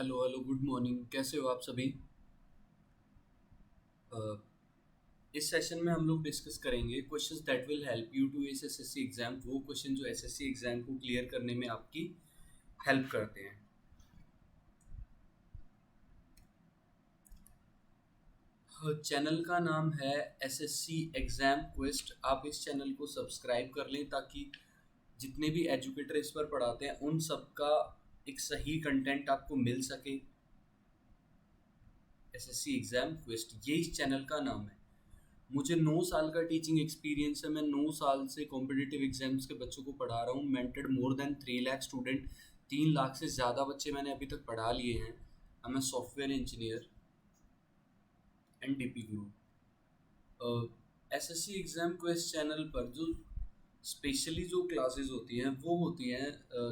Hello hello good morning. कैसे हो आप सभी? अ, इस सेशन में हम लोग डिस्कस करेंगे questions that will help you to S S C exam. वो क्वेश्चन जो एसएससी एग्जाम को क्लियर करने में आपकी हेल्प करते हैं। चैनल का नाम है एसएससी एग्जाम क्वेस्ट। आप इस चैनल को सब्सक्राइब कर लें ताकि जितने भी एजुकेटर इस पर पढ़ाते हैं उन सब का एक सही कंटेंट आपको मिल सके। एसएससी एग्जाम क्वेस्ट ये इस चैनल का नाम है। मुझे 9 साल का टीचिंग एक्सपीरियंस है। मैं 9 साल से कॉम्पिटिटिव एग्जाम्स के बच्चों को पढ़ा रहा हूँ। Mentored more than 3 lakh student. 3 lakh से ज़्यादा बच्चे मैंने अभी तक पढ़ा लिए हैं। I am a software engineer and DP Guru. SSC exam quest channel पर जो स्पेशली जो क्लासेस होती हैं वो होती हैं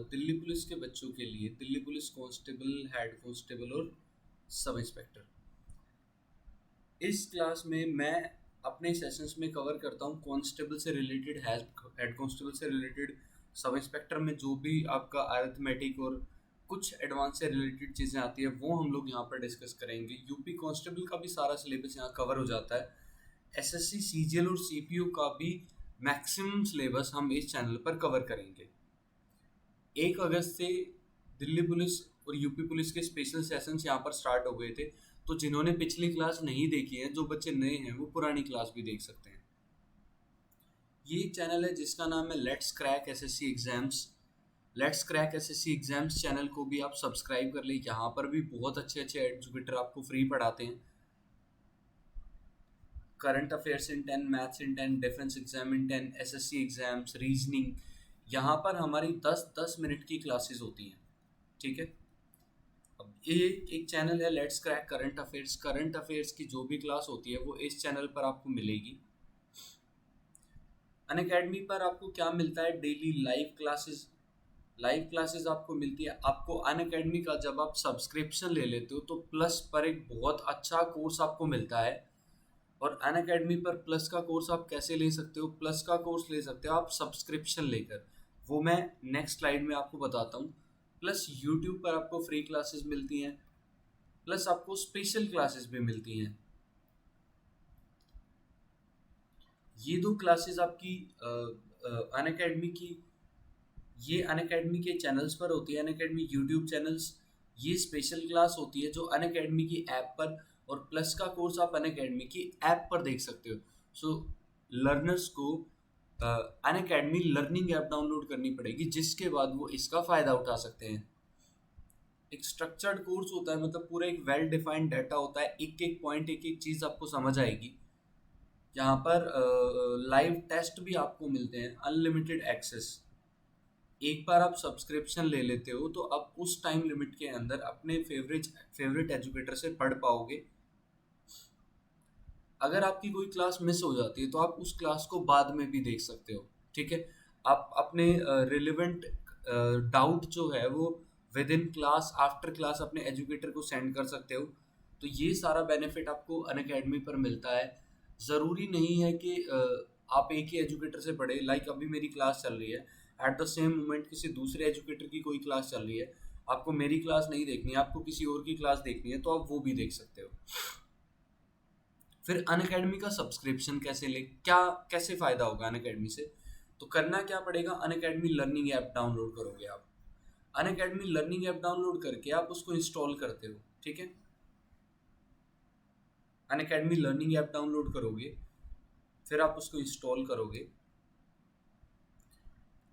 दिल्ली पुलिस के बच्चों के लिए। Delhi police constable, head constable और सब इंस्पेक्टर। इस क्लास में मैं अपने सेशंस में कवर करता हूँ कांस्टेबल से रिलेटेड, हेड कांस्टेबल से रिलेटेड, सब इंस्पेक्टर में जो भी आपका अरिथमेटिक और कुछ एडवांस से रिलेटेड चीज़ें आती है वो हम लोग यहाँ पर डिस्कस करेंगे। यूपी कांस्टेबल का भी सारा सिलेबस यहाँ कवर हो जाता है। एसएससी सीजीएल और सीपीओ का भी मैक्सिमम सिलेबस हम इस चैनल पर कवर करेंगे। 1 अगस्त से दिल्ली पुलिस और यूपी पुलिस के स्पेशल सेशंस यहाँ पर स्टार्ट हो गए थे। तो जिन्होंने पिछली क्लास नहीं देखी है, जो बच्चे नए हैं, वो पुरानी क्लास भी देख सकते हैं। ये एक चैनल है जिसका नाम है let's crack SSC exams. Let's crack SSC exams channel को भी आप सब्सक्राइब कर ले। यहाँ पर भी बहुत अच्छे अच्छे एजुकेटर आपको फ्री पढ़ाते हैं। Current affairs in 10, maths in 10, defence exam in 10, SSC exams, reasoning. यहाँ पर हमारी 10-10 मिनट की क्लासेस होती हैं। ठीक है। अब ये एक चैनल है let's crack current affairs. Current affairs की जो भी क्लास होती है वो इस चैनल पर आपको मिलेगी। अनअकैडमी पर आपको क्या मिलता है? Daily live classes. Live classes आपको मिलती है। आपको अनअकैडमी का जब आप सब्सक्रिप्शन ले लेते हो तो प्लस पर एक बहुत अच्छा कोर्स आपको मिलता है। और अनअकैडमी पर प्लस का कोर्स आप कैसे ले सकते हो? प्लस का कोर्स ले सकते हो आप सब्सक्रिप्शन लेकर। वो मैं नेक्स्ट स्लाइड में आपको बताता हूँ। प्लस यूट्यूब पर आपको फ्री क्लासेस मिलती हैं, प्लस आपको स्पेशल क्लासेस भी मिलती हैं। ये दो क्लासेस आपकी अनअकैडमी की, ये अनअकैडमी के चैनल्स पर होती है। Unacademy YouTube channels. ये स्पेशल क्लास होती है जो अनअकैडमी की ऐप पर, और प्लस का कोर्स आप अनअकैडमी की ऐप पर देख सकते हो। सो लर्नर्स को अनअकैडमी लर्निंग ऐप डाउनलोड करनी पड़ेगी, जिसके बाद वो इसका फ़ायदा उठा सकते हैं। एक स्ट्रक्चर्ड कोर्स होता है, मतलब पूरा एक वेल डिफाइंड डाटा होता है। एक एक पॉइंट, एक एक चीज़ आपको समझ आएगी। यहाँ पर लाइव टेस्ट भी आपको मिलते हैं, अनलिमिटेड एक्सेस। एक बार आप सब्सक्रिप्शन ले लेते हो तो आप उस टाइम लिमिट के अंदर अपने फेवरेट एजुकेटर से पढ़ पाओगे। अगर आपकी कोई क्लास मिस हो जाती है तो आप उस क्लास को बाद में भी देख सकते हो। ठीक है। आप अपने रिलेवेंट डाउट जो है वो with in class, after class अपने एजुकेटर को सेंड कर सकते हो। तो ये सारा बेनिफिट आपको अनअकैडमी पर मिलता है। ज़रूरी नहीं है कि आप एक ही एजुकेटर से पढ़े। लाइक अभी मेरी क्लास चल रही है, एट द सेम मोमेंट किसी दूसरे एजुकेटर की कोई क्लास चल रही है। आपको मेरी क्लास नहीं देखनी है, आपको किसी और की क्लास देखनी है, तो आप वो भी देख सकते हो। फिर अनअकैडमी का सब्सक्रिप्शन कैसे ले, क्या कैसे फ़ायदा होगा अनअकैडमी से? तो करना क्या पड़ेगा? अनअकैडमी लर्निंग ऐप डाउनलोड करोगे आप। अनअकैडमी लर्निंग ऐप डाउनलोड करके आप उसको इंस्टॉल करते हो। ठीक है। अनअकैडमी लर्निंग ऐप डाउनलोड करोगे, फिर आप उसको इंस्टॉल करोगे।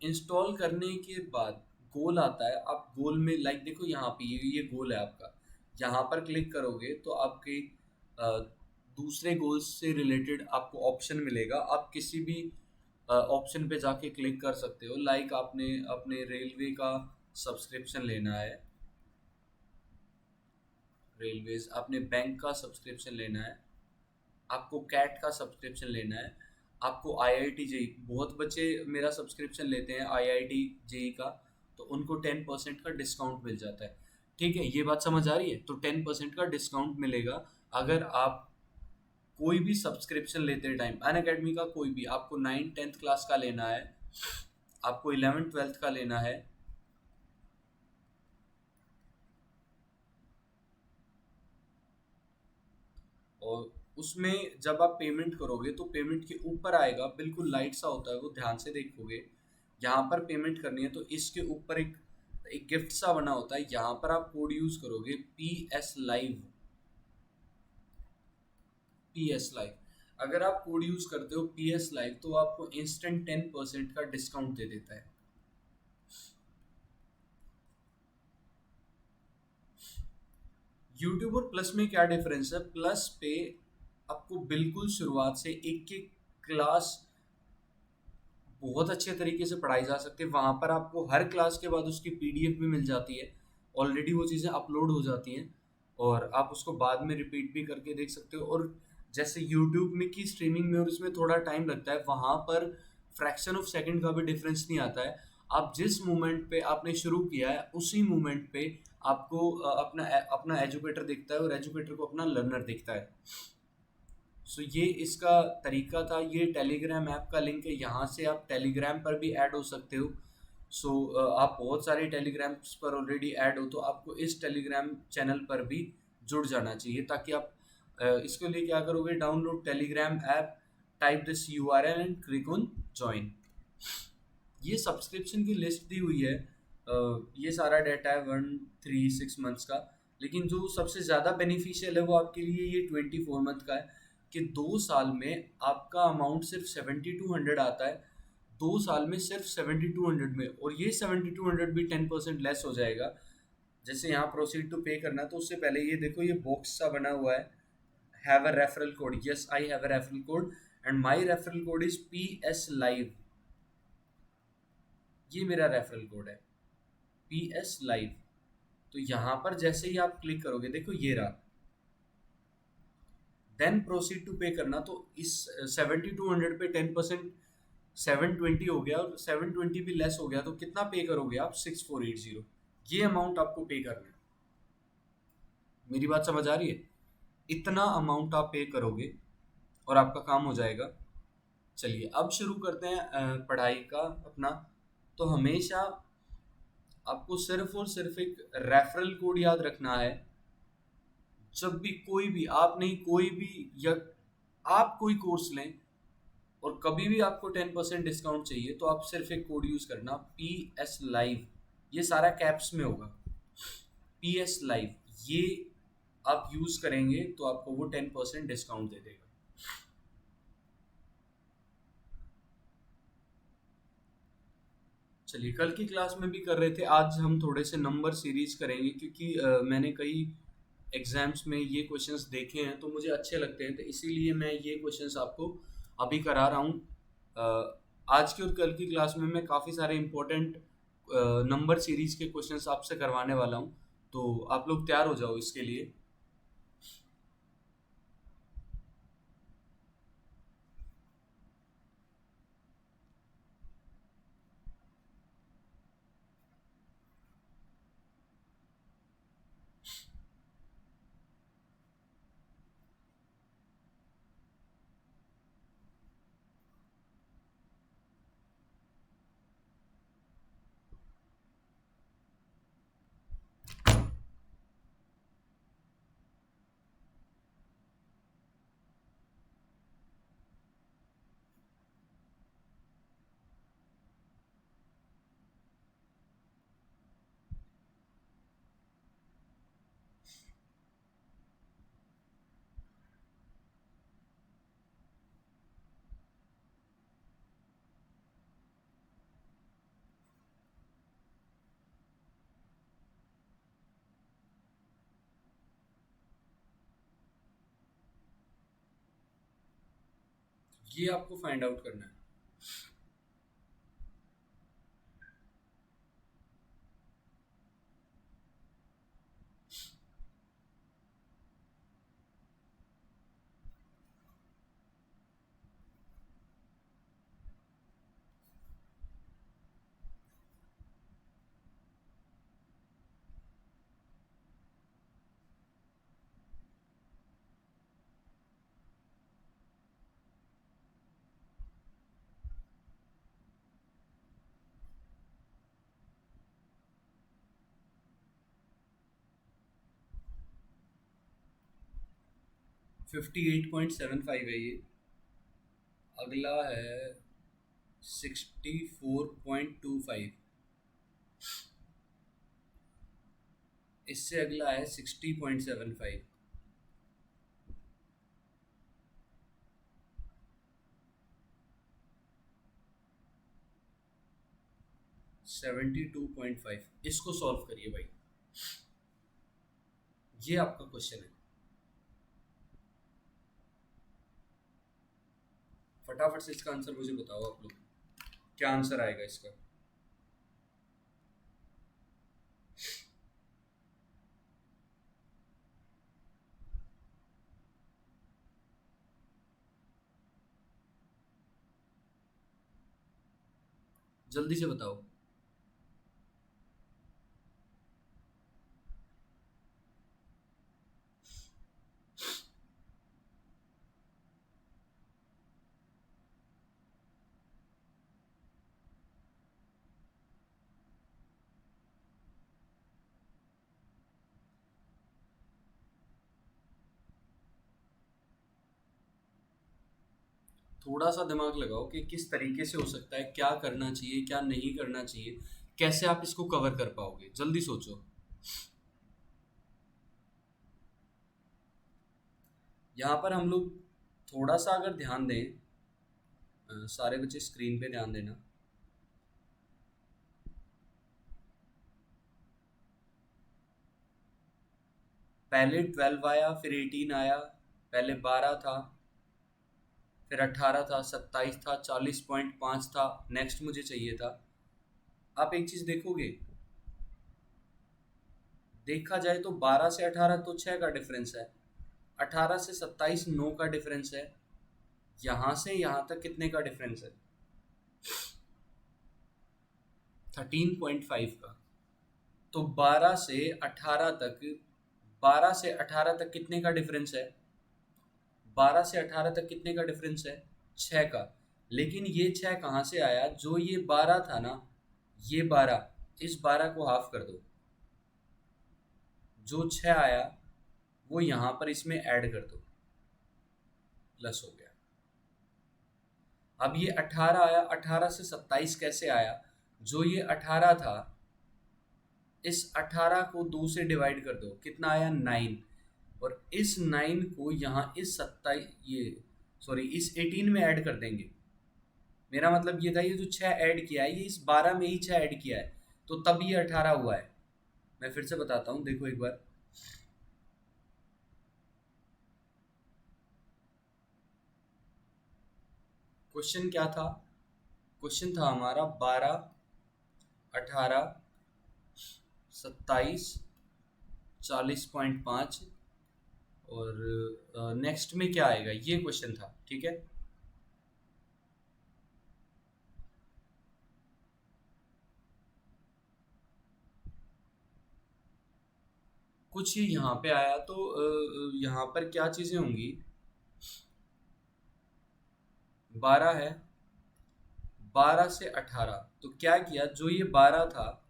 इंस्टॉल करने के बाद गोल आता है। आप गोल में, लाइक देखो यहाँ पे ये गोल है आपका। यहाँ पर क्लिक करोगे तो आपके अ, दूसरे गोल्स से रिलेटेड आपको ऑप्शन मिलेगा। आप किसी भी ऑप्शन पे जाके क्लिक कर सकते हो। लाइक आपने अपने रेलवे का सब्सक्रिप्शन लेना है, रेलवेज। आपने बैंक का सब्सक्रिप्शन लेना है, आपको कैट का सब्सक्रिप्शन लेना है, आपको आईआईटी जेई। बहुत बच्चे मेरा सब्सक्रिप्शन लेते हैं आईआईटी जेई का, तो उनको 10% का डिस्काउंट मिल जाता है। ठीक है, ये बात समझ आ रही है? तो 10% का डिस्काउंट मिलेगा अगर आप कोई भी सब्सक्रिप्शन लेते टाइम। अन अकेडमी का कोई भी, आपको 9th-10th क्लास का लेना है, आपको 11th-12th का लेना है, और उसमें जब आप पेमेंट करोगे तो पेमेंट के ऊपर आएगा, बिल्कुल लाइट सा होता है वो, ध्यान से देखोगे। यहाँ पर पेमेंट करनी है तो इसके ऊपर एक एक गिफ्ट सा बना होता है, यहाँ पर आप कोड यूज करोगे PS Live। PS Live, अगर आप कोड यूज करते हो PS Live तो आपको इंस्टेंट 10% का डिस्काउंट दे देता है। यूट्यूब और प्लस में क्या डिफरेंस है? प्लस पे आपको बिल्कुल शुरुआत से एक एक क्लास बहुत अच्छे तरीके से पढ़ाई जा सकती है। वहाँ पर आपको हर क्लास के बाद उसकी PDF भी मिल जाती है, ऑलरेडी वो चीज़ें अपलोड हो जाती हैं और आप उसको बाद में रिपीट भी करके देख सकते हो। और जैसे यूट्यूब में की स्ट्रीमिंग में और उसमें थोड़ा टाइम लगता है, वहाँ पर फ्रैक्शन ऑफ सेकंड का भी डिफरेंस नहीं आता है। आप जिस मोमेंट पे आपने शुरू किया है उसी मोमेंट पे आपको अपना अपना एजुकेटर दिखता है और एजुकेटर को अपना लर्नर दिखता है। सो ये इसका तरीका था। ये टेलीग्राम ऐप का लिंक है, यहाँ से आप टेलीग्राम पर भी ऐड हो सकते हो। सो आप बहुत सारे टेलीग्राम्स पर ऑलरेडी ऐड हो तो आपको इस टेलीग्राम चैनल पर भी जुड़ जाना चाहिए, ताकि आप इसके लिए क्या करोगे, download Telegram app, type this URL and click on join. ये सब्सक्रिप्शन की लिस्ट दी हुई है, ये सारा डाटा है 1 3 6 मंथ्स का। लेकिन जो सबसे ज़्यादा बेनिफिशियल है वो आपके लिए ये 24 मंथ का है, कि 2 साल में आपका अमाउंट सिर्फ 7200 आता है। 2 साल में सिर्फ 7200 में, और ये 7200 भी 10% लेस हो जाएगा। जैसे यहाँ प्रोसीड टू पे करना, तो उससे पहले ये देखो, ये बॉक्स सा बना हुआ है, have a referral code. Yes, I have a referral code and my referral code is PS Live। ये मेरा रेफरल कोड है, PS Live। तो यहाँ पर जैसे ही आप क्लिक करोगे, देखो ये रहा, देन प्रोसीड टू पे करना। तो इस 7200 पे 10% 720 हो गया, और 720 भी लेस हो गया, तो कितना पे करोगे आप? 6480। ये अमाउंट आपको पे करना है। मेरी बात समझ आ रही है? इतना अमाउंट आप पे करोगे और आपका काम हो जाएगा। चलिए अब शुरू करते हैं पढ़ाई का अपना। तो हमेशा आपको सिर्फ और सिर्फ एक रेफरल कोड याद रखना है। जब भी कोई भी, आप नहीं, कोई भी, या आप कोई कोर्स लें और कभी भी आपको 10% डिस्काउंट चाहिए, तो आप सिर्फ एक कोड यूज करना, PS Live। ये सारा कैप्स में होगा, PS Live। ये आप यूज करेंगे तो आपको वो 10% डिस्काउंट दे देगा। चलिए, कल की क्लास में भी कर रहे थे, आज हम थोड़े से नंबर सीरीज करेंगे, क्योंकि मैंने कई एग्जाम्स में ये क्वेश्चंस देखे हैं तो मुझे अच्छे लगते हैं, तो इसीलिए मैं ये क्वेश्चंस आपको अभी करा रहा हूँ। आज की और कल की क्लास में मैं काफ़ी सारे इंपॉर्टेंट नंबर सीरीज के क्वेश्चंस आपसे करवाने वाला हूँ, तो आप लोग तैयार हो जाओ इसके लिए। ये आपको फाइंड आउट करना है। 58.75 है ये। अगला है 64.25। इससे अगला है 60.75। 72.5। इसको सॉल्व करिए भाई, ये आपका क्वेश्चन है। फटाफट से इसका आंसर मुझे बताओ आप लोग, क्या आंसर आएगा इसका। जल्दी से बताओ। थोड़ा सा दिमाग लगाओ कि किस तरीके से हो सकता है, क्या करना चाहिए क्या नहीं करना चाहिए, कैसे आप इसको कवर कर पाओगे। जल्दी सोचो। यहाँ पर हम लोग थोड़ा सा अगर ध्यान दें, सारे बच्चे स्क्रीन पे ध्यान देना। पहले 12 आया, फिर 18 आया, पहले 12 था, फिर 18 था, 27 था, 40.5 था, नेक्स्ट मुझे चाहिए था। आप एक चीज़ देखोगे, देखा जाए तो 12 से 18 तो 6 का डिफरेंस है, 18 से 27 9 का डिफरेंस है, यहाँ से यहाँ तक कितने का डिफरेंस है? 13.5 का। तो 12 से 18 तक कितने का डिफरेंस है? 12 से 18 तक कितने का डिफरेंस है? 6 का। लेकिन ये 6 कहाँ से आया? जो ये 12 था ना, ये 12, इस 12 को हाफ कर दो, जो 6 आया वो यहाँ पर इसमें ऐड कर दो, प्लस हो गया। अब ये 18 आया, 18 से 27 कैसे आया? जो ये 18 था, इस 18 को 2 से डिवाइड कर दो, कितना आया? 9। और इस 9 को यहाँ इस 27 इस 18 में ऐड कर देंगे। मेरा मतलब ये था, ये जो 6 ऐड किया है ये इस 12 में ही 6 ऐड किया है, तो तब ये 18 हुआ है। मैं फिर से बताता हूँ, देखो एक बार। क्वेश्चन क्या था? क्वेश्चन था हमारा 12, 18, 27, 40.5 और नेक्स्ट में क्या आएगा, ये क्वेश्चन था, ठीक है। कुछ ही यहाँ पे आया, तो यहाँ पर क्या चीज़ें होंगी? 12 है, 12 से 18, तो क्या किया, जो ये 12 था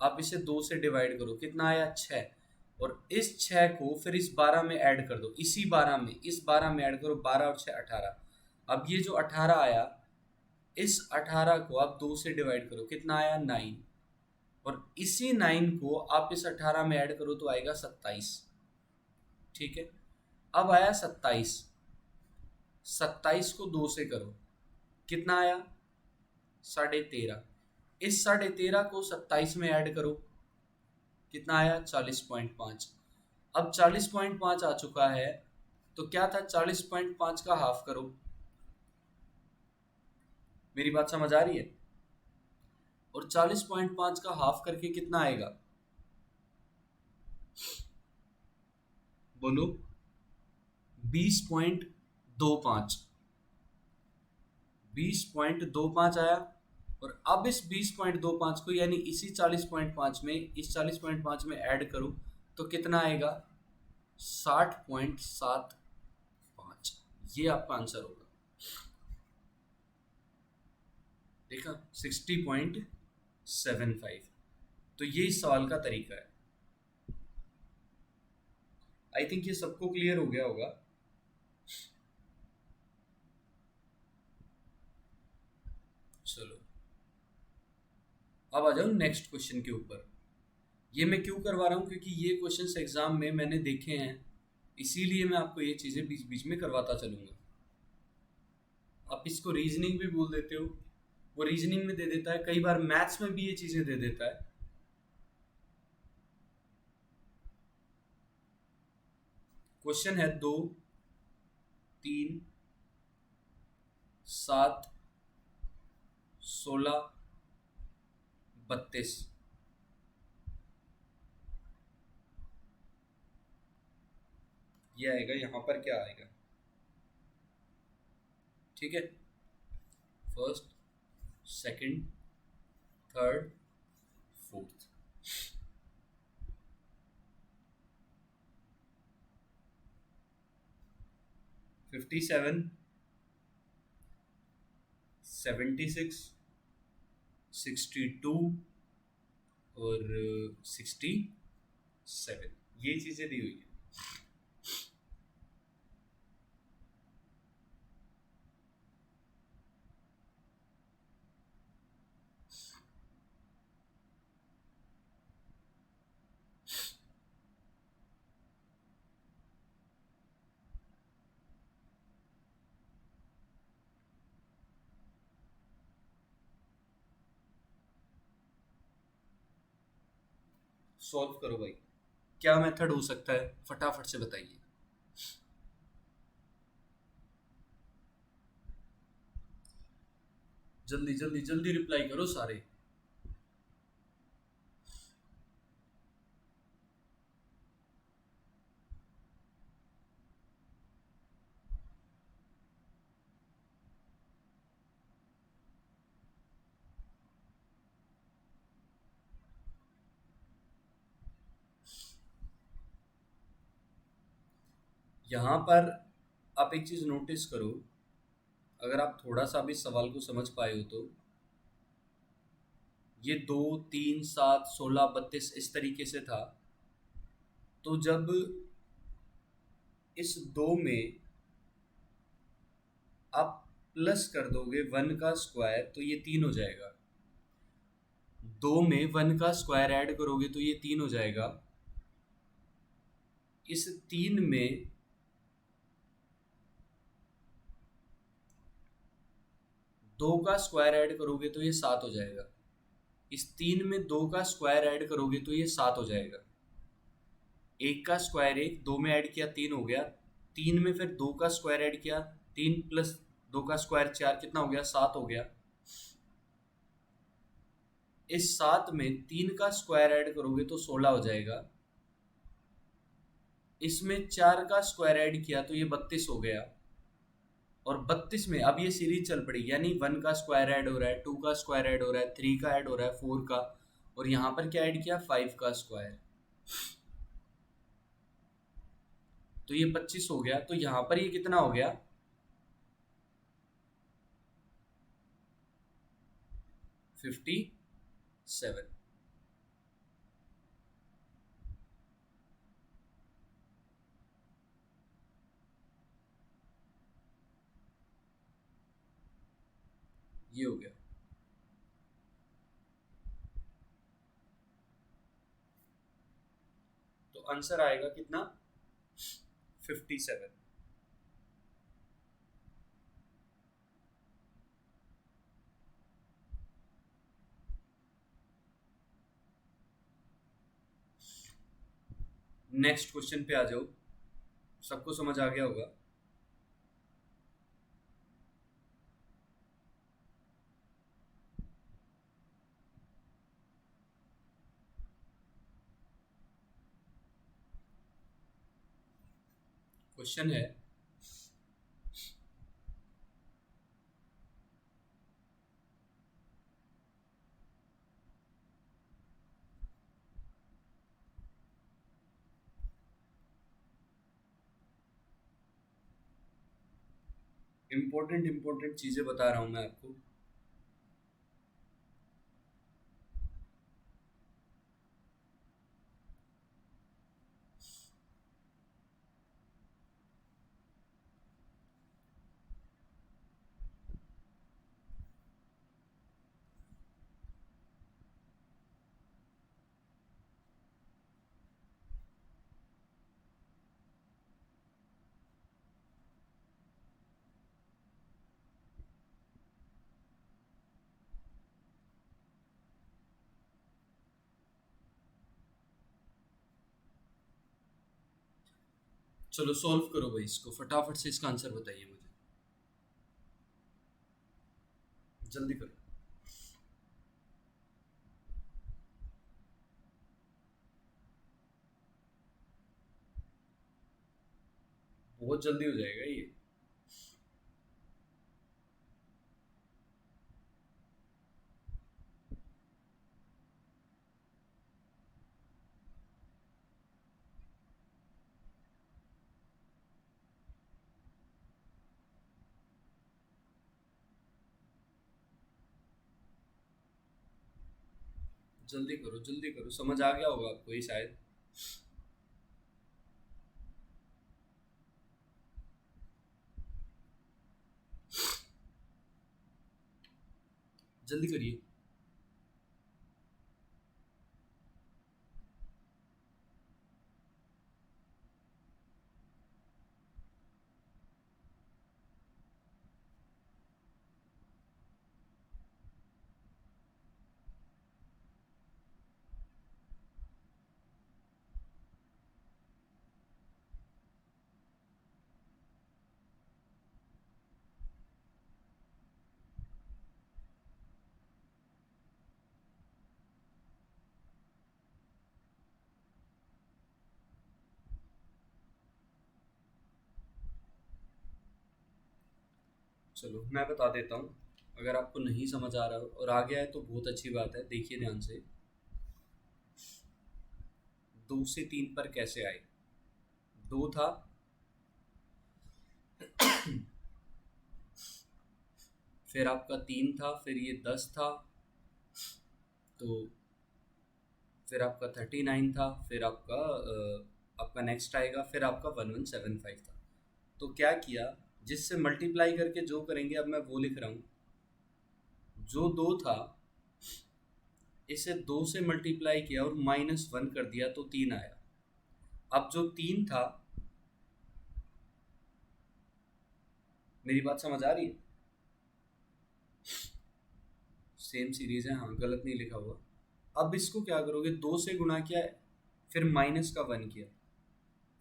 आप इसे 2 से डिवाइड करो, कितना आया? 6। और इस 6 को फिर इस 12 में ऐड कर दो, इसी 12 में, इस 12 में ऐड करो, 12 और 6 18। अब ये जो 18 आया, इस 18 को आप 2 से डिवाइड करो, कितना आया? 9। और इसी 9 को आप इस 18 में ऐड करो तो आएगा 27, ठीक है। अब आया 27, 27 को 2 से करो, कितना आया? 13.5। इस 13.5 को 27 में ऐड करो, कितना आया? 40.5। अब 40.5 आ चुका है, तो क्या था? 40.5 का हाफ करो। मेरी बात समझ आ रही है? और 40.5 का हाफ करके कितना आएगा? बोलो। 20.25। 20.25 आया। और अब इस 20.25 को, यानी इसी 40.5 में, इस 40.5 में ऐड करो तो कितना आएगा? 60.75। ये आपका आंसर होगा। देखा, 60.75। तो ये इस सवाल का तरीका है। आई थिंक ये सबको क्लियर हो गया होगा। अब आ जाओ नेक्स्ट क्वेश्चन के ऊपर। ये मैं क्यों करवा रहा हूँ, क्योंकि ये क्वेश्चंस एग्जाम में मैंने देखे हैं, इसीलिए मैं आपको ये चीज़ें बीच बीच में करवाता चलूँगा। आप इसको रीजनिंग भी बोल देते हो, वो रीजनिंग में दे देता है, कई बार मैथ्स में भी ये चीज़ें दे देता है। क्वेश्चन है 2, 3, 7, 16, 32। ये आएगा, यहाँ पर क्या आएगा? ठीक है, फर्स्ट, सेकंड, थर्ड, फोर्थ। 57, 76, 62 और 67, ये चीज़ें दी हुई है। सॉल्व करो भाई, क्या मेथड हो सकता है, फटाफट से बताइए। जल्दी जल्दी जल्दी रिप्लाई करो सारे। यहाँ पर आप एक चीज़ नोटिस करो, अगर आप थोड़ा सा भी सवाल को समझ पाए हो तो ये 2, 3, 7, 16, 32 इस तरीके से था। तो जब इस 2 में आप प्लस कर दोगे 1 का स्क्वायर तो ये 3 हो जाएगा। 2 में 1 का स्क्वायर ऐड करोगे तो ये 3 हो जाएगा। इस 3 में 2 का स्क्वायर ऐड करोगे तो ये 7 हो जाएगा। इस 3 में 2 का स्क्वायर ऐड करोगे तो ये 7 हो जाएगा। 1 का स्क्वायर 1, 2 में ऐड किया 3 हो गया। 3 में फिर 2 का स्क्वायर ऐड किया, 3 प्लस 2 का स्क्वायर 4, कितना हो गया? 7 हो गया। इस 7 में 3 का स्क्वायर ऐड करोगे तो 16 हो जाएगा। इसमें 4 का स्क्वायर ऐड किया तो ये 32 हो गया। और 32 में अब ये सीरीज चल पड़ी, यानी 1 का स्क्वायर ऐड हो रहा है, 2 का स्क्वायर ऐड हो रहा है, 3 का ऐड हो रहा है, 4 का, और यहाँ पर क्या ऐड किया? 5 का स्क्वायर। तो ये 25 हो गया। तो यहाँ पर ये कितना हो गया? 57। ये हो गया। तो आंसर आएगा कितना? 57। नेक्स्ट क्वेश्चन पे आ जाओ, सबको समझ आ गया होगा। क्वेश्चन है, इंपॉर्टेंट इंपॉर्टेंट चीजें बता रहा हूं मैं आपको। चलो सॉल्व करो भाई, इसको फटाफट से इसका आंसर बताइए मुझे, जल्दी करो। बहुत जल्दी हो जाएगा ये। जल्दी करो, समझ आ गया होगा आपको ये शायद। जल्दी करिए। चलो मैं बता देता हूँ, अगर आपको नहीं समझ आ रहा हो और आ गया है तो बहुत अच्छी बात है, देखिए ध्यान से। 2 से 3 पर कैसे आए? 2 था, फिर आपका 3 था, फिर ये 10 था, तो फिर आपका 39 था, फिर आपका नेक्स्ट आएगा, फिर आपका 1175 था। तो क्या किया, जिससे मल्टीप्लाई करके जो करेंगे, अब मैं वो लिख रहा हूँ। जो 2 था, इसे 2 से मल्टीप्लाई किया और -1 कर दिया तो 3 आया। अब जो 3 था, मेरी बात समझ आ रही है? सेम सीरीज है, हाँ गलत नहीं लिखा हुआ। अब इसको क्या करोगे, 2 से गुणा किया, फिर -1 किया,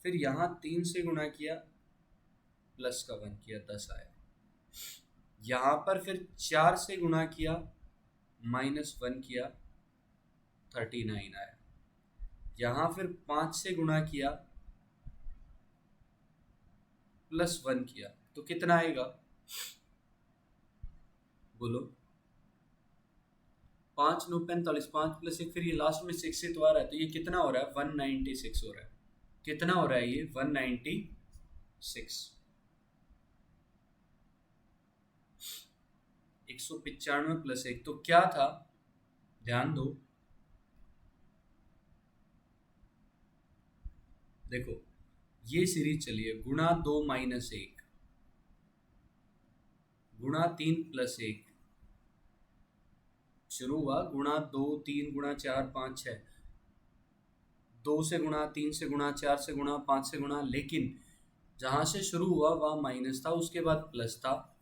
फिर यहाँ 3 से गुणा किया, +1 किया, 10 आया। यहाँ पर फिर 4 से गुणा किया, -1 किया, 39 आया। यहाँ फिर 5 से गुणा किया, +1 किया, तो कितना आएगा? बोलो। 5 9 45, 5 + 1, फिर ये लास्ट में 6 से तो आ रहा है, तो ये कितना हो रहा है? 196 हो रहा है। कितना हो रहा है ये? 196। 195 + 1 तो क्या था? ध्यान दो, देखो ये सीरीज चलिए, ×2 - 1, ×3 + 1, शुरू हुआ ×2 3 × 4 5 6, 2 से गुणा, 3 से गुणा, 4 से गुणा, 5 से गुणा, लेकिन जहाँ से शुरू हुआ वहाँ माइनस था, उसके बाद प्लस था,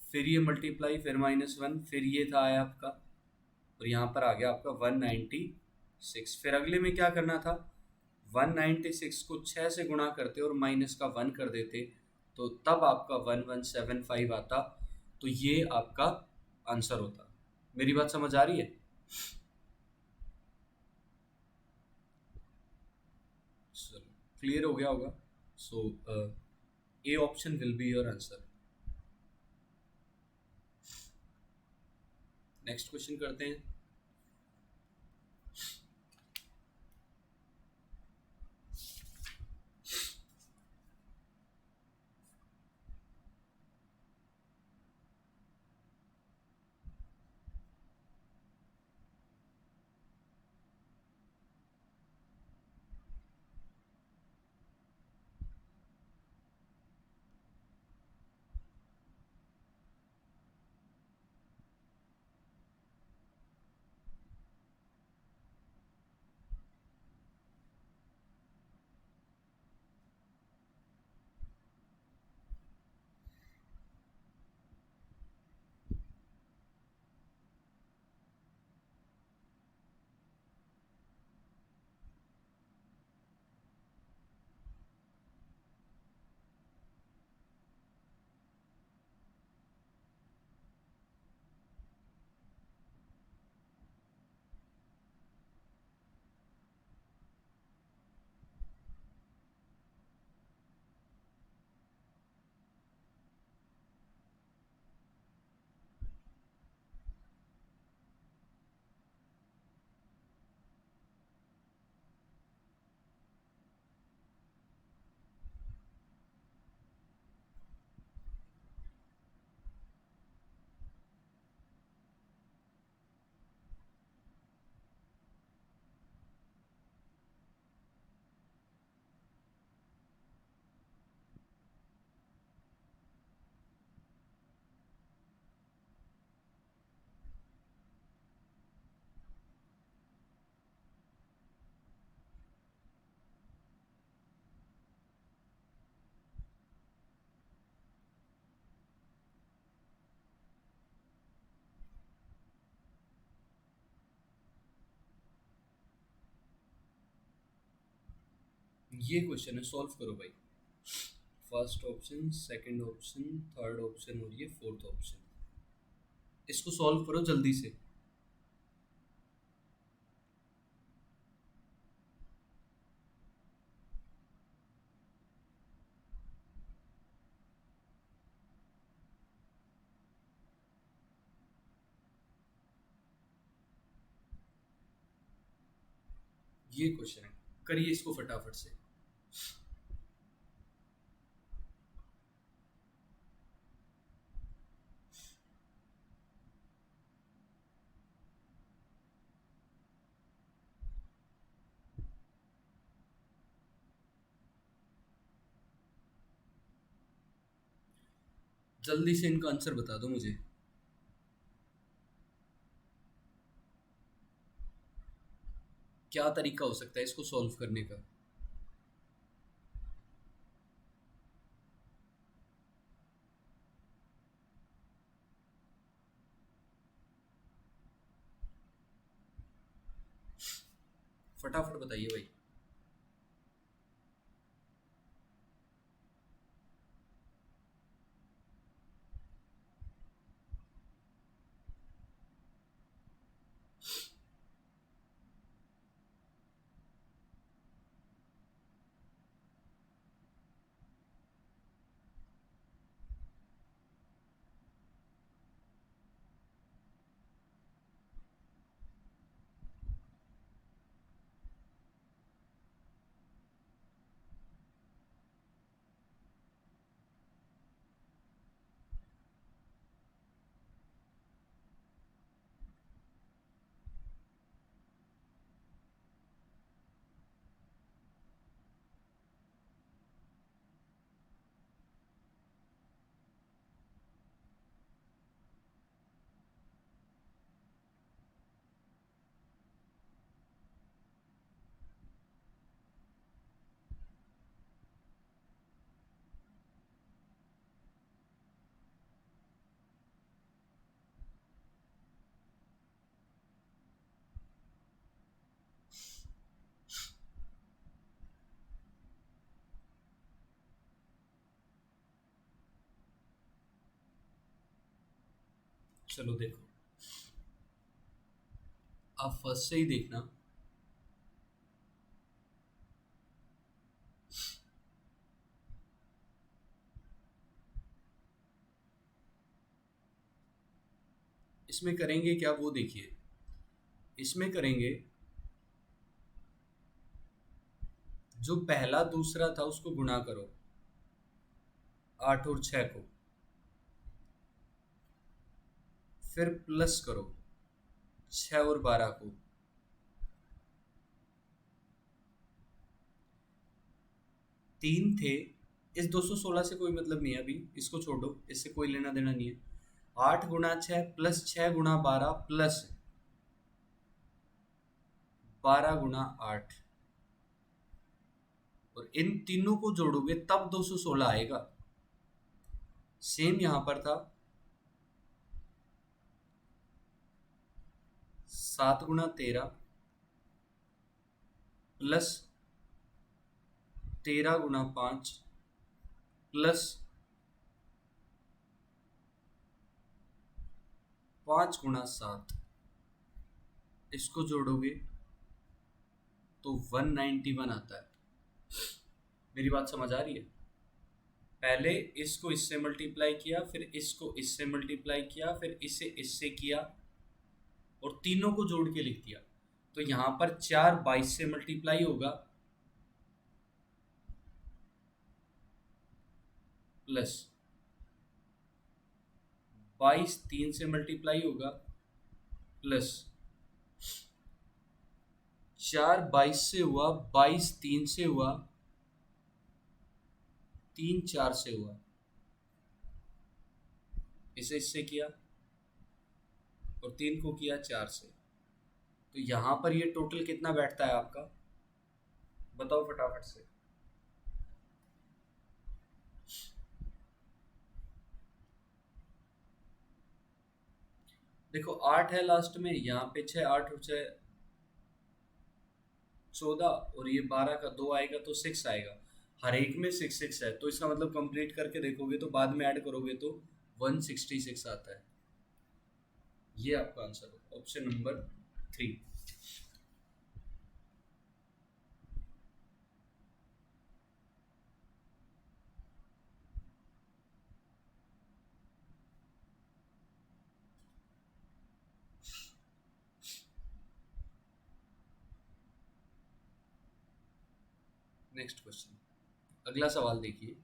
फिर ये मल्टीप्लाई, फिर -1, फिर ये था आया आपका, और यहाँ पर आ गया आपका 196। फिर अगले में क्या करना था? 196 को 6 से गुणा करते और माइनस का 1 कर देते, तो तब आपका 1175 आता। तो ये आपका आंसर होता। मेरी बात समझ आ रही है? चलो क्लियर हो गया होगा। So A option will be your answer. Next question करते हैं। ये क्वेश्चन है, सॉल्व करो भाई। First option, second option, third option और ये फोर्थ ऑप्शन, इसको सॉल्व करो जल्दी से। ये क्वेश्चन है, करिए इसको फटाफट से। जल्दी से इनका आंसर बता दो मुझे। क्या तरीका हो सकता है इसको सॉल्व करने का? फटाफट बताइए भाई। चलो देखो, आप फर्स्ट से ही देखना। इसमें करेंगे क्या वो देखिए। इसमें करेंगे, जो पहला दूसरा था उसको गुणा करो 8 और 6 को, फिर प्लस करो 6 और 12 को, तीन थे। इस 216 से कोई मतलब नहीं है अभी, इसको छोड़ो, इससे कोई लेना देना नहीं है। 8 गुणा 6 प्लस 6 गुणा 12 प्लस 12 गुणा 8, और इन तीनों को जोड़ोगे तब 216 आएगा। सेम यहां पर था, 7 गुणा 13 प्लस 13 गुणा 5 प्लस 5 गुणा 7, इसको जोड़ोगे तो 191 आता है। मेरी बात समझ आ रही है? पहले इसको इससे मल्टीप्लाई किया, फिर इसको इससे मल्टीप्लाई किया, फिर इसे इससे किया, और तीनों को जोड़ के लिख दिया। तो यहां पर 4 22 से मल्टीप्लाई होगा, प्लस 22 3 से मल्टीप्लाई होगा, प्लस 4 22 से हुआ, 22 3 से हुआ, 3 4 से हुआ, इसे इससे किया और 3 को किया 4 से। तो यहां पर ये टोटल कितना बैठता है आपका, बताओ फटाफट से। देखो 8 है लास्ट में, यहाँ पे 6, 8 और 6 14 और ये 12 का 2 आएगा तो 6 आएगा। हर एक में 6 6 है, तो इसका मतलब कंप्लीट करके देखोगे तो बाद में ऐड करोगे तो 166 आता है। ये आपका आंसर होगा ऑप्शन नंबर 3। नेक्स्ट क्वेश्चन, अगला सवाल देखिए।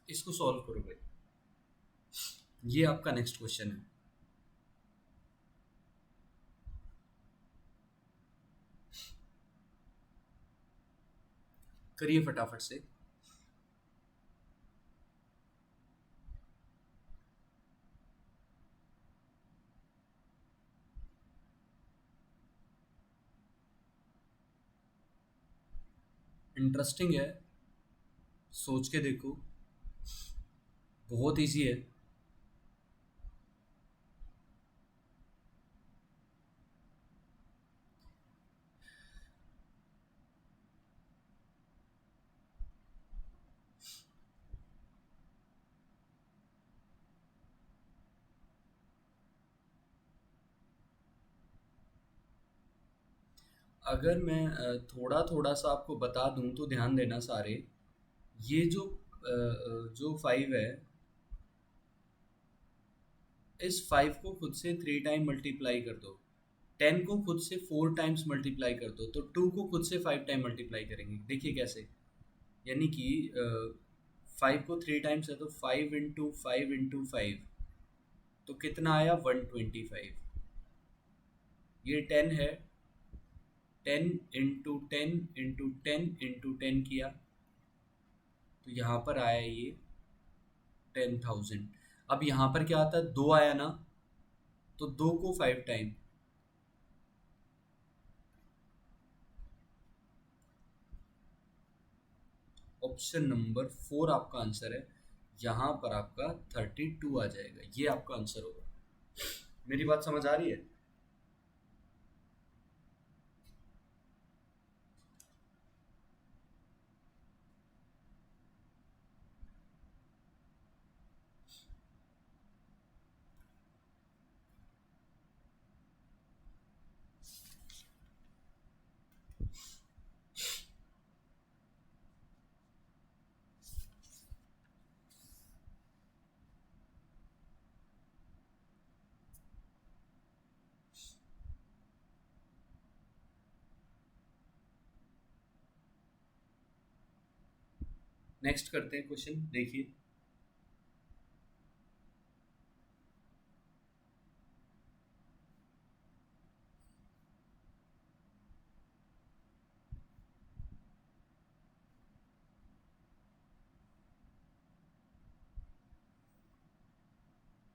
इसको सॉल्व करो भाई। ये आपका नेक्स्ट क्वेश्चन है। करिए फटाफट से। इंटरेस्टिंग है, सोच के देखो, बहुत इजी है। अगर मैं थोड़ा थोड़ा सा आपको बता दूं तो ध्यान देना सारे। ये जो 5 है, इस 5 को खुद से 3 टाइम मल्टीप्लाई कर दो। 10 को खुद से 4 टाइम्स मल्टीप्लाई कर दो, तो 2 को खुद से 5 टाइम मल्टीप्लाई करेंगे। देखिए कैसे, यानी कि 5 को 3 टाइम्स है तो 5 इंटू 5 तो कितना आया 125। ये 10 है, 10 इंटू 10 किया तो यहाँ पर आया ये 10,000। अब यहाँ पर क्या आता है, 2 आया ना, तो 2 को 5 टाइम, ऑप्शन नंबर 4 आपका आंसर है। यहाँ पर आपका 32 आ जाएगा, ये आपका आंसर होगा। मेरी बात समझ आ रही है? नेक्स्ट करते हैं क्वेश्चन, देखिए।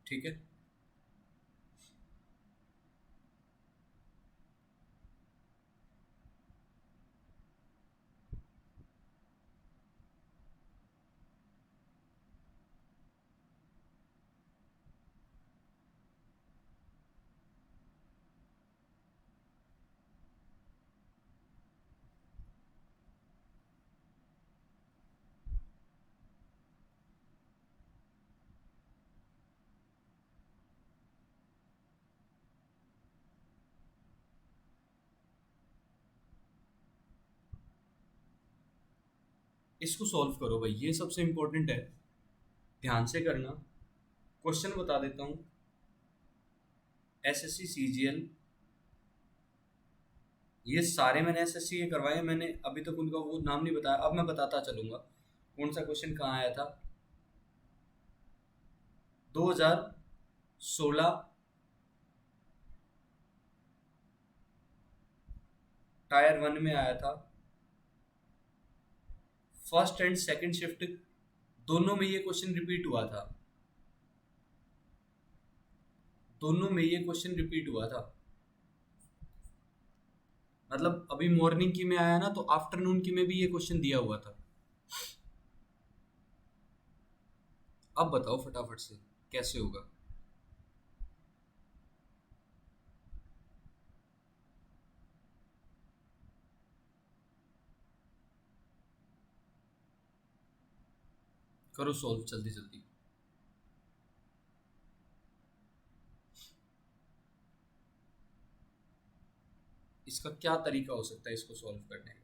ठीक है, इसको सॉल्व करो भाई, ये सबसे इम्पोर्टेंट है, ध्यान से करना। क्वेश्चन बता देता हूँ। एसएससी सीजीएल, ये सारे मैंने एसएससी के करवाए, मैंने अभी तक उनका वो नाम नहीं बताया, अब मैं बताता चलूंगा कौन सा क्वेश्चन कहाँ आया था। 2016 टायर 1 में आया था। फर्स्ट एंड सेकंड शिफ्ट दोनों में ये क्वेश्चन रिपीट हुआ था, दोनों में ये क्वेश्चन रिपीट हुआ था। मतलब अभी मॉर्निंग की में आया ना, तो आफ्टरनून की में भी ये क्वेश्चन दिया हुआ था। अब बताओ फटाफट से कैसे होगा। करो सॉल्व जल्दी जल्दी। इसका क्या तरीका हो सकता है इसको सॉल्व करने का।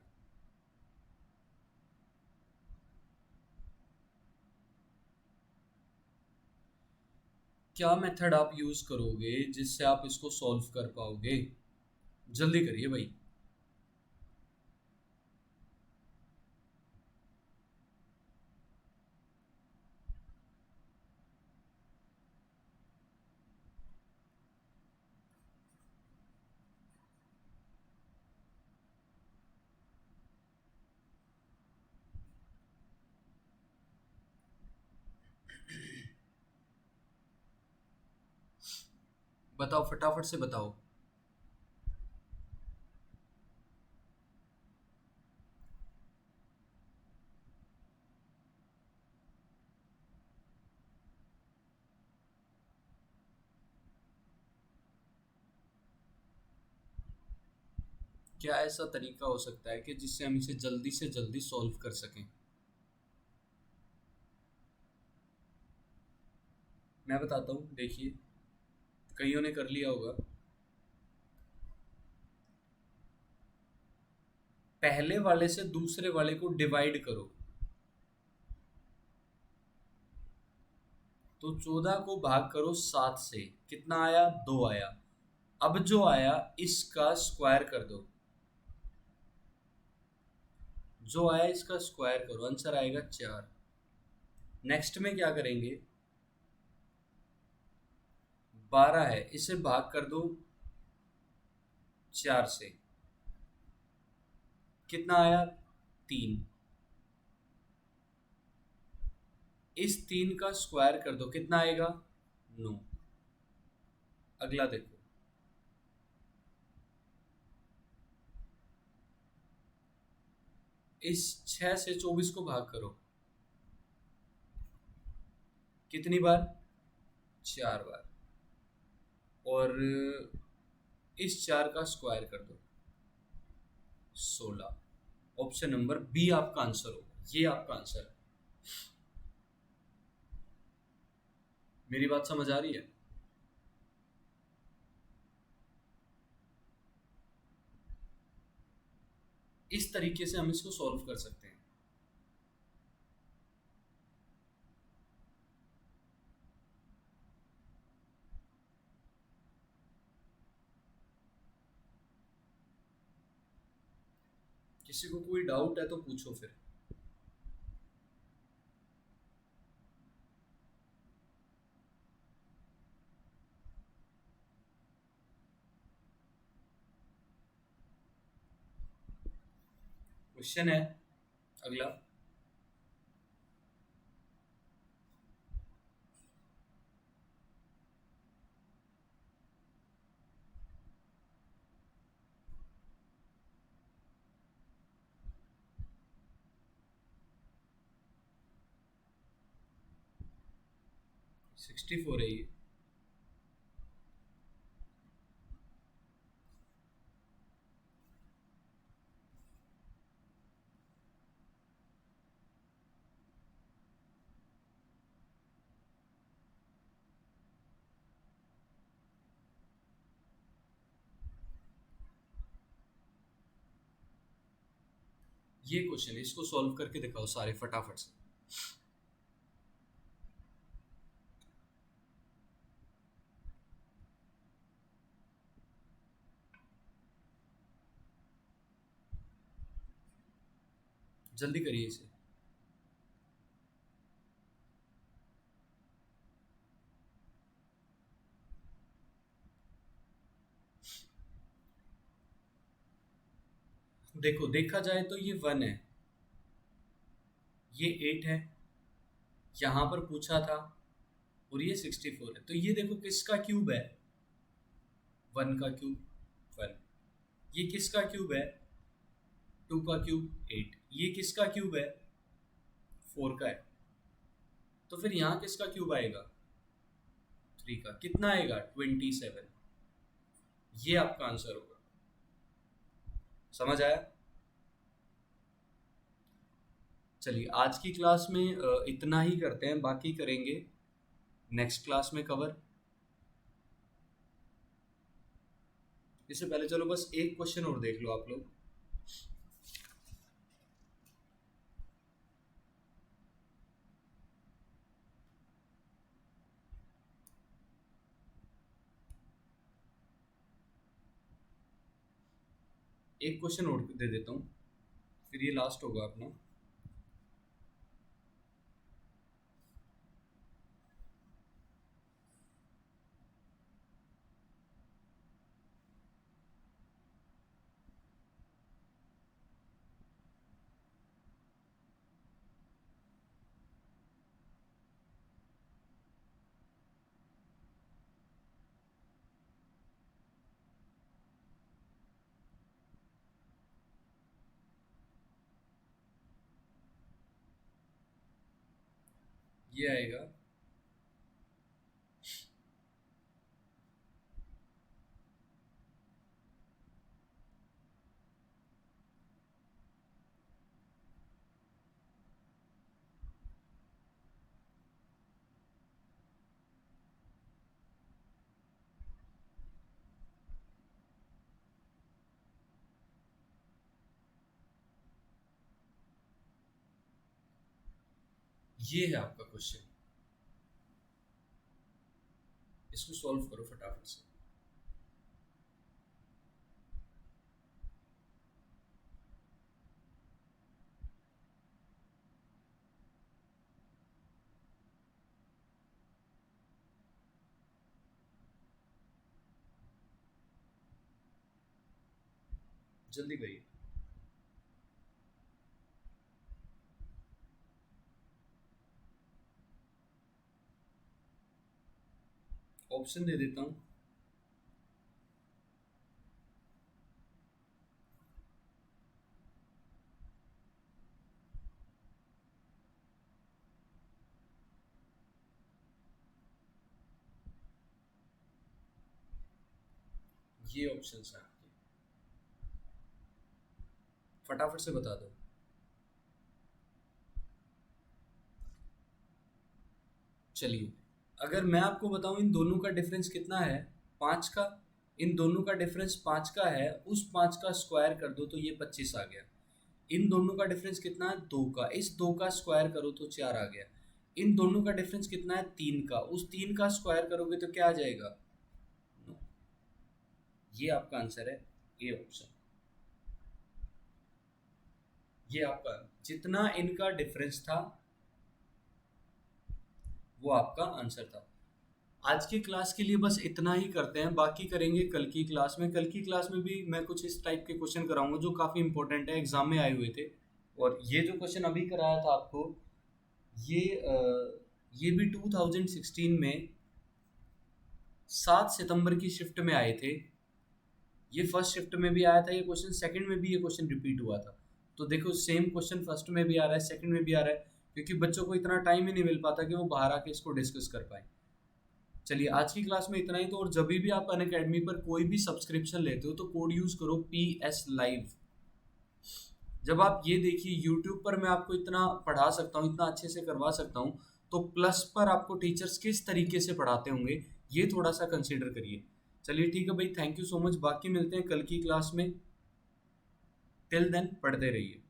क्या मेथड आप यूज करोगे जिससे आप इसको सॉल्व कर पाओगे, जल्दी करिए भाई। बताओ फटाफट से बताओ। क्या ऐसा तरीका हो सकता है कि जिससे हम इसे जल्दी से जल्दी सॉल्व कर सकें। मैं बताता हूँ, देखिए, कईयों ने कर लिया होगा। पहले वाले से दूसरे वाले को डिवाइड करो, तो 14 को भाग करो 7 से, कितना आया, 2 आया। अब जो आया इसका स्क्वायर कर दो, जो आया इसका स्क्वायर करो, आंसर आएगा 4। नेक्स्ट में क्या करेंगे, 12 है, इसे भाग कर दो 4 से, कितना आया, 3। इस 3 का स्क्वायर कर दो, कितना आएगा, 9। अगला देखो, इस 6 से 24 को भाग करो, कितनी बार, 4 बार। और इस 4 का स्क्वायर कर दो, 16। ऑप्शन नंबर बी आपका आंसर होगा, ये आपका आंसर है। मेरी बात समझ आ रही है। इस तरीके से हम इसको सॉल्व कर सकते हैं। किसी को कोई डाउट है तो पूछो फिर। क्वेश्चन है अगला। सिक्सटी फोर है ये। ये क्वेश्चन, इसको सॉल्व करके दिखाओ सारे फटाफट से। जल्दी करिए इसे। देखो, देखा जाए तो ये 1 है, ये 8 है, यहाँ पर पूछा था, और ये 64 है। तो ये देखो किसका क्यूब है? 1 का क्यूब 1। ये किसका क्यूब है? 2 का क्यूब 8। ये किसका क्यूब है? 4 का है। तो फिर यहाँ किसका क्यूब आएगा? 3 का। कितना आएगा? 27। ये आपका आंसर होगा। समझ आया? चलिए, आज की क्लास में इतना ही करते हैं, बाकी करेंगे नेक्स्ट क्लास में कवर। इससे पहले चलो बस एक क्वेश्चन और देख लो आप लोग। एक क्वेश्चन और दे देता हूँ, फिर ये लास्ट होगा अपना। ये आएगा ये है आपका क्वेश्चन। इसको सॉल्व करो फटाफट से। जल्दी करिए। ऑप्शन दे देता हूँ। ये ऑप्शन है आपके, फटाफट से बता दो। चलिए, अगर मैं आपको बताऊं इन दोनों का डिफरेंस कितना है? 5 का। इन दोनों का डिफरेंस 5 का है, उस 5 का स्क्वायर कर दो तो ये 25 आ गया। इन दोनों का डिफरेंस कितना है? 2 का। इस 2 का स्क्वायर करो तो 4 आ गया। इन दोनों का डिफरेंस कितना है? 3 का। उस 3 का स्क्वायर करोगे तो क्या आ जाएगा? 9। ये आपका आंसर है, ए ऑप्शन। ये आपका, जितना इनका डिफरेंस था वो आपका आंसर था। आज की क्लास के लिए बस इतना ही करते हैं, बाकी करेंगे कल की क्लास में। कल की क्लास में भी मैं कुछ इस टाइप के क्वेश्चन कराऊंगा जो काफ़ी इंपॉर्टेंट है, एग्जाम में आए हुए थे। और ये जो क्वेश्चन अभी कराया था आपको, ये ये भी 2016 में 7 सितंबर की शिफ्ट में आए थे। ये फर्स्ट शिफ्ट में भी आया था ये क्वेश्चन, सेकंड में भी ये क्वेश्चन रिपीट हुआ था। तो देखो, सेम क्वेश्चन फर्स्ट में भी आ रहा है, सेकंड में भी आ रहा है, क्योंकि बच्चों को इतना टाइम ही नहीं मिल पाता कि वो बाहर आके इसको डिस्कस कर पाए। चलिए, आज की क्लास में इतना ही। तो और जब भी आप अनअकैडमी पर कोई भी सब्सक्रिप्शन लेते हो तो कोड यूज करो PS Live। जब आप ये देखिए, यूट्यूब पर मैं आपको इतना पढ़ा सकता हूँ, इतना अच्छे से करवा सकता हूँ, तो प्लस पर आपको टीचर्स किस तरीके से पढ़ाते होंगे ये थोड़ा सा कंसिडर करिए। चलिए ठीक है भाई, थैंक यू सो मच। बाकी मिलते हैं कल की क्लास में। टिल देन पढ़ते रहिए।